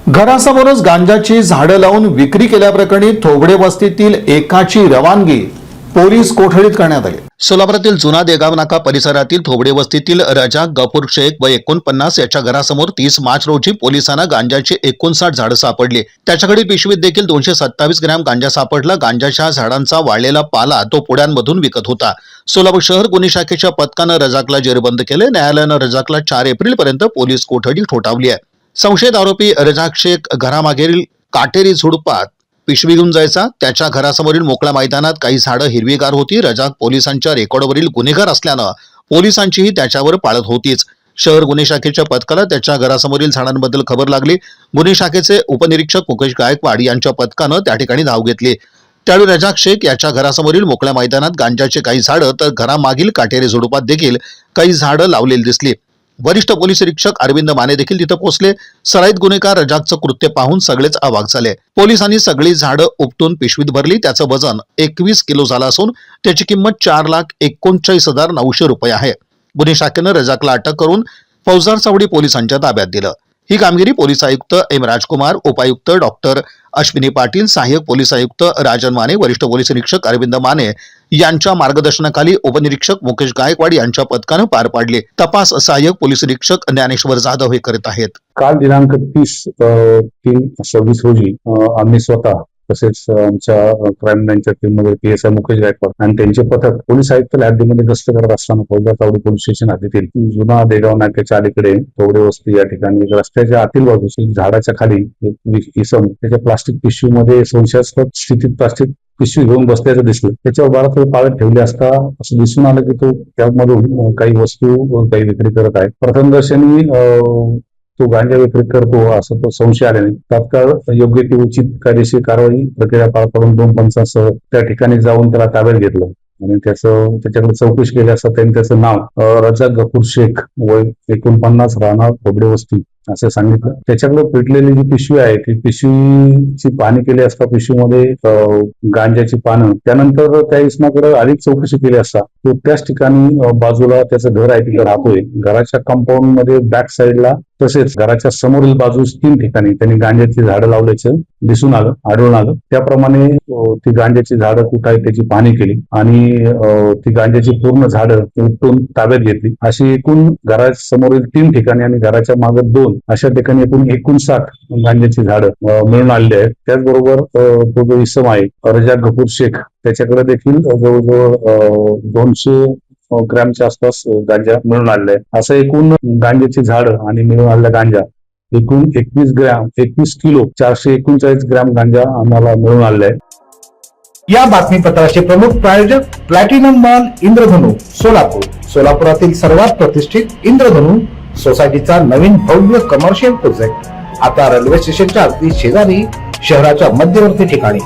घरासमोरच गांजाची झाडं लावून विक्री केल्याप्रकरणी थोबडे वस्तीतील एकाची रवानगी पोलीस कोठडीत करण्यात आली। सोलापुरातील जुना देगाव नाका परिसरातील थोबडे वस्तीतील रजाक गफूर शेख वय 49 याच्या घरासमोर 30 मार्च रोजी पोलिसांना गांजाची 59 झाडं सापडली। त्याच्याकडे पिशवीत देखील 227 ग्रॅम गांजा सापडला। गांजाच्या झाडांचा वाळलेला पाला तो पुड्यांमधून विकत होता। सोलापूर शहर गुन्हे शाखेच्या पथकानं रजाकला जेरबंद केले। न्यायालयानं रजाकला 4 एप्रिलपर्यंत पोलीस कोठडी ठोठावली आहे। संशयित आरोपी रजाक शेख घरामागील काटेरी झुडपात पिशवी घेऊन जायचा। त्याच्या घरासमोरील मोकळ्या मैदानात काही झाडं हिरवीगार होती। रजाक पोलिसांच्या रेकॉर्डवरील गुन्हेगार असल्यानं पोलिसांचीही त्याच्यावर पाळत होतीच। शहर गुन्हे शाखेच्या पथकाला त्याच्या घरासमोरील झाडांबद्दल खबर लागली। गुन्हे शाखेचे उपनिरीक्षक मुकेश गायकवाड यांच्या पथकानं त्या ठिकाणी धाव घेतली। त्यावेळी रजाक शेख याच्या घरासमोरील मोकळ्या मैदानात गांजाचे काही झाडं तर घरामागील काटेरी झुडपात देखील काही झाडं लावलेली दिसली। वरिष्ठ पोलीस निरीक्षक अरविंद माने देखील तिथे पोहोचले। सराईत गुन्हेगार रजाकचं कृत्य पाहून सगळेच अवाक झाले। पोलिसांनी सगळी झाडं उपटून पिशवीत भरली। त्याचं वजन 21 किलो झालं असून त्याची किंमत 4,39,900 रुपये आहे। गुन्हे शाखेनं रजाकला अटक करून फौजदार चावडी पोलिसांच्या ताब्यात दिलं। ही कामगिरी पोलीस आयुक्त एम राजकुमार, उपायुक्त डॉक्टर अश्विनी पाटील, सहाय्यक पोलीस आयुक्त राजन माने, वरिष्ठ पोलीस निरीक्षक अरविंद माने यांच्या मार्गदर्शनाखाली उपनिरीक्षक मुकेश गायकवाड यांच्या पथकानं पार पाडले। तपास सहाय्यक पोलीस निरीक्षक ज्ञानेश्वर जाधव हे करत आहेत। काल दिनांक 30/3/26 रोजी आम्ही स्वतः तसेच आमच्या क्राईम ब्रँचच्या टीम मध्ये PSI मुकेश गायकवाड आणि त्यांचे पथक पोलीस आयुक्त हद्दीमध्ये गस्त करत असताना फौजदार चावडी पोलीस स्टेशन हद्दीतील जुना देगाव नाक्याच्या अलीकडे थोबडे वस्ती या ठिकाणी रस्त्याच्या आतील बाजूस झाडाच्या खाली एक इसम त्याच्या प्लास्टिक पिशवीमध्ये संशयास्पद स्थितीत प्लास्टिक पिशवी घेऊन बसल्याचं दिसलं। त्याच्यावर बारा पाळत ठेवले असता असं दिसून आलं की तो त्यामधून काही वस्तू काही विक्री करत आहे। प्रथमदर्शनी तो गांजा विक्री करतो असं तो संशय आल्याने तात्काळ योग्य ती उचित कायदेशीर कारवाई प्रक्रिया पार पाडून 2 पंचांसह त्या ठिकाणी जाऊन त्याला ताब्यात घेतलं आणि त्याच्याकडे चौकशी केली असता त्यांनी त्याचं नाव रजाक गफूर शेख वय 49 राहणार थोबडे वस्ती असं सांगितलं। त्याच्याकडे पेटलेली जी पिशवी आहे ती पिशवीची पाहणी केली असता पिशवीमध्ये गांजाची पानं, त्यानंतर त्या इसमाकडे अधिक चौकशी केली असता तो त्याच ठिकाणी बाजूला त्याचं घर आहे तिथे राहतोय। घराच्या कंपाऊंड मध्ये बॅक साईडला तसेच घराच्या समोरील बाजूस 3 ठिकाणी त्यांनी गांजाची झाडं लावल्याचं दिसून आढळून आलं। त्याप्रमाणे ती गांजाची झाडं कुठं आहेत त्याची पाहणी केली आणि ती गांजाची पूर्ण झाडं उपटून ताब्यात घेतली। अशी एकूण घरासमोरील 3 ठिकाणी आणि घराच्या मागे 2 अशा ठिकाणी एकूण 59 गांजाची झाडं मिळून आलेली आहेत। त्याचबरोबर तो जो इसम आहे रजाक गफूर शेख त्याच्याकडे देखील जवळजवळ 200 ग्रॅमच्या आसपास गांजा मिळून आलेला आहे। असं एकूण गांजाची झाडं आणि मिळून आलेला गांजा एकूण 21 किलो 439 ग्रॅम गांजा आम्हाला मिळून आलेला आहे। या बातमीपत्राचे प्रमुख प्रायोजक प्लॅटिनम मॉल इंद्रधनु सोलापूर। सोलापुरातील सर्वात प्रतिष्ठित इंद्रधनु सोसायटीचा नवीन भव्य कमर्शियल प्रोजेक्ट आता रेल्वे स्टेशनच्या अगदी शेजारी शहराच्या मध्यवर्ती ठिकाणी।